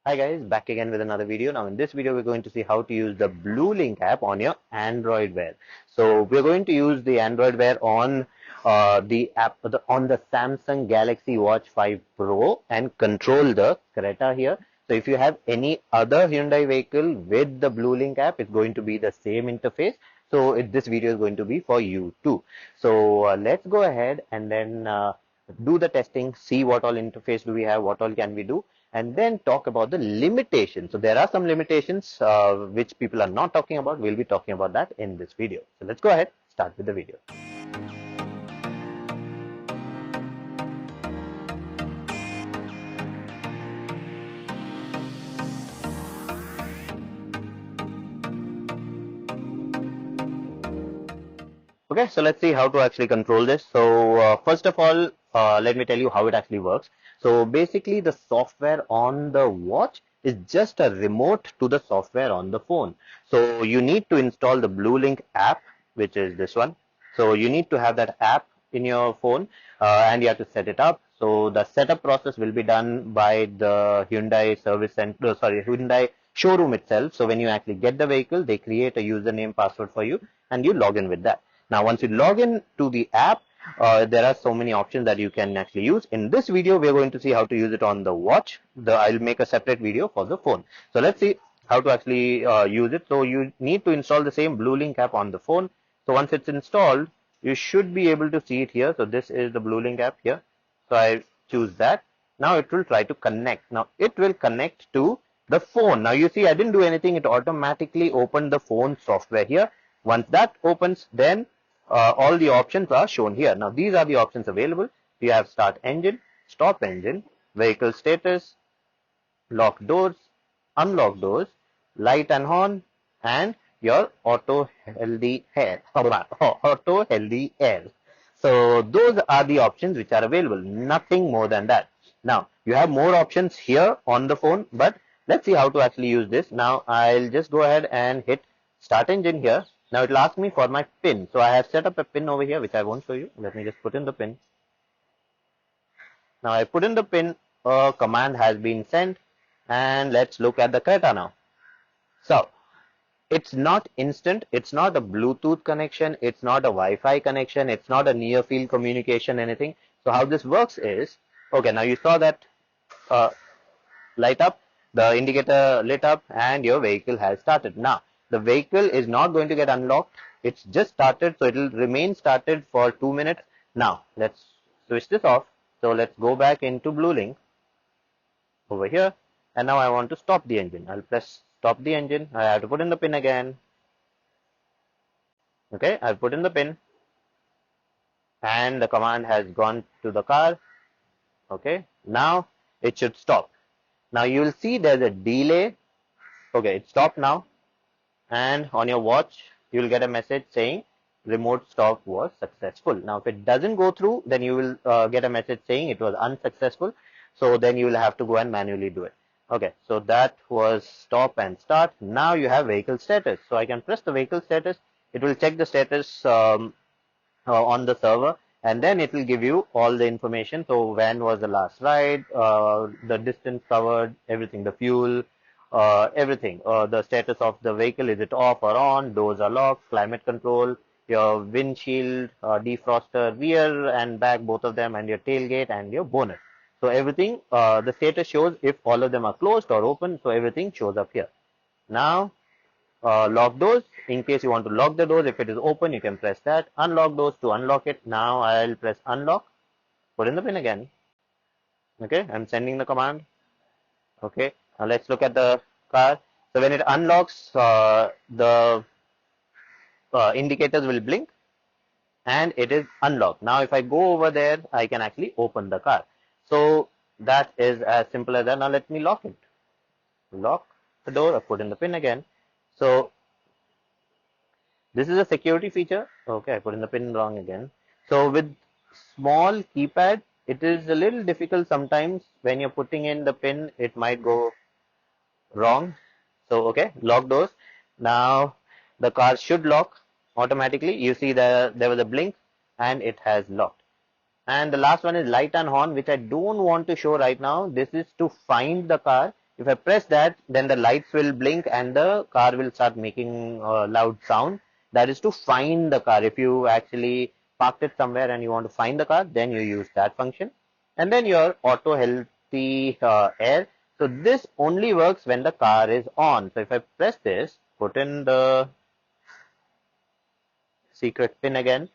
Hi guys, back again with another video. Now in this video we're going to see how to use the BlueLink app on your Android Wear. So we're going to use the Android Wear on the app on the Samsung Galaxy Watch 5 Pro and control the Creta here. So if you have any other Hyundai vehicle with the BlueLink app, it's going to be the same interface. So this video is going to be for you too. So let's go ahead and then do the testing, see what all interface do we have, what all can we do, and then talk about the limitations. So there are some limitations which people are not talking about. We'll be talking about that in this video. So let's go ahead, start with the video. Okay, so let's see how to actually control this. So first of all, let me tell you how it actually works. So basically the software on the watch is just a remote to the software on the phone. So you need to install the BlueLink app, which is this one. So you need to have that app in your phone and you have to set it up. So the setup process will be done by the Hyundai service center, Hyundai showroom itself. So when you actually get the vehicle, they create a username password for you and you log in with that. Now, once you log in to the app, there are so many options that you can actually use. In this video, we're going to see how to use it on the watch. I'll make a separate video for the phone. So let's see how to actually use it. So you need to install the same BlueLink app on the phone. So once it's installed, you should be able to see it here. So this is the BlueLink app here. So I choose that. Now it will try to connect. Now it will connect to the phone. Now you see I didn't do anything. It automatically opened the phone software here. Once that opens, then all the options are shown here. Now these are the options available. You have start engine, stop engine, vehicle status, lock doors, unlock doors, light and horn, and your auto healthy air. Auto healthy air. So those are the options which are available. Nothing more than that. Now you have more options here on the phone, but let's see how to actually use this. Now I'll just go ahead and hit start engine here. Now it will ask me for my pin. So I have set up a pin over here, which I won't show you. Let me just put in the pin. Now I put in the pin, a command has been sent, and let's look at the Creta now. So it's not instant, it's not a Bluetooth connection, it's not a Wi-Fi connection, it's not a near field communication, anything. So how this works is, okay, now you saw that light up, the indicator lit up, and your vehicle has started. Now the vehicle is not going to get unlocked, it's just started, so it will remain started for 2 minutes. Now let's switch this off. So let's go back into BlueLink over here, and now I want to stop the engine. I'll press stop the engine. I have to put in the pin again. Okay, I've put in the pin and the command has gone to the car. Okay, now it should stop. Now you will see there's a delay. Okay, it stopped now, and on your watch you will get a message saying remote stop was successful. Now if it doesn't go through, then you will get a message saying it was unsuccessful. So then you will have to go and manually do it. Okay, so that was stop and start. Now you have vehicle status. So I can press the vehicle status. It will check the status on the server, and then it will give you all the information. So when was the last ride, the distance covered, everything, the fuel, everything, the status of the vehicle, is it off or on, doors are locked, climate control, your windshield, defroster, rear and back, both of them, and your tailgate and your bonnet. So everything, the status shows if all of them are closed or open. So everything shows up here. Now lock doors, in case you want to lock the doors. If it is open, you can press that. Unlock doors to unlock it. Now I'll press unlock, put in the pin again. Okay, I'm sending the command. Okay, now let's look at the car. So when it unlocks, the indicators will blink and it is unlocked. Now if I go over there, I can actually open the car. So that is as simple as that. Now let me lock it. Lock the door, I put in the pin again. So this is a security feature. Okay, I put in the pin wrong again. So with small keypad, it is a little difficult sometimes. When you're putting in the pin, it might go wrong. So okay, lock doors. Now the car should lock automatically. You see there was a blink and it has locked. And the last one is light and horn, which I don't want to show right now. This is to find the car. If I press that, then the lights will blink and the car will start making a loud sound. That is to find the car. If you actually parked it somewhere and you want to find the car, then you use that function. And then your auto healthy air. So this only works when the car is on. So if I press this, put in the secret pin again.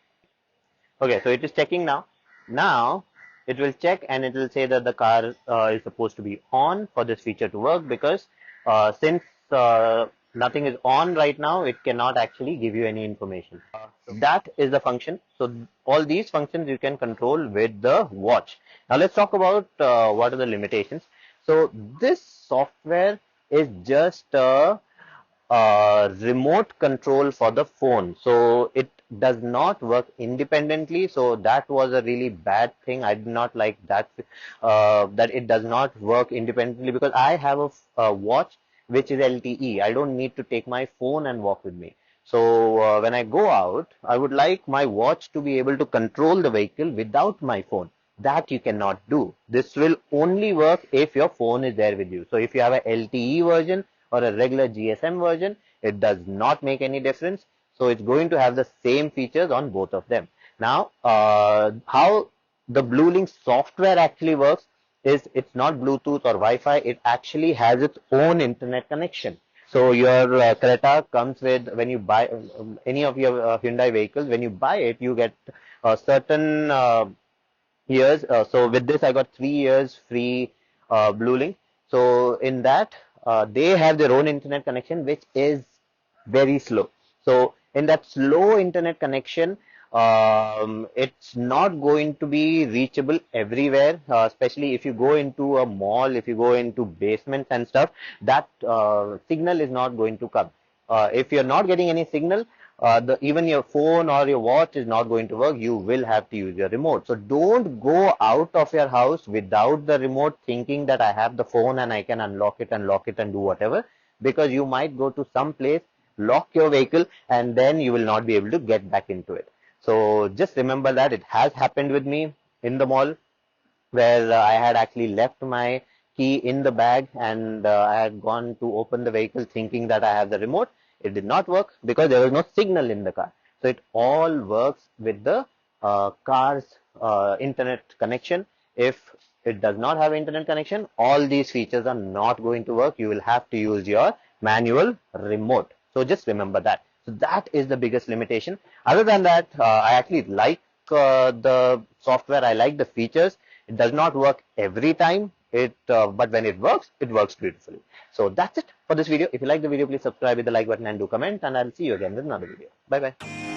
Okay, so it is checking now. Now it will check and it will say that the car is supposed to be on for this feature to work, because since nothing is on right now, it cannot actually give you any information. That is the function. So all these functions you can control with the watch. Now let's talk about what are the limitations. So this software is just a remote control for the phone, so it does not work independently. So that was a really bad thing. I did not like that, that it does not work independently, because I have a watch which is LTE. I don't need to take my phone and walk with me. So when I go out, I would like my watch to be able to control the vehicle without my phone. That you cannot do. This will only work if your phone is there with you. So if you have a LTE version or a regular GSM version, it does not make any difference. So it's going to have the same features on both of them. Now, how the BlueLink software actually works is, it's not Bluetooth or Wi-Fi. It actually has its own internet connection. So your Creta comes with, when you buy any of your Hyundai vehicles, when you buy it, you get a certain years. So with this, I got 3 years free BlueLink. So in that, they have their own internet connection, which is very slow. So in that slow internet connection, it's not going to be reachable everywhere, especially if you go into a mall, if you go into basements and stuff, that signal is not going to come. If you're not getting any signal, even your phone or your watch is not going to work. You will have to use your remote. So don't go out of your house without the remote thinking that I have the phone and I can unlock it and lock it and do whatever, because you might go to some place, lock your vehicle, and then you will not be able to get back into it. So just remember that it has happened with me in the mall, where I had actually left my key in the bag, and I had gone to open the vehicle thinking that I have the remote. It did not work because there was no signal in the car. So it all works with the car's internet connection. If it does not have internet connection, all these features are not going to work. You will have to use your manual remote. So just remember that. So that is the biggest limitation. Other than that, I actually like the software. I like the features. It does not work every time, but when it works beautifully. So that's it for this video. If you like the video, please subscribe with the like button and do comment, and I'll see you again with another video. Bye bye.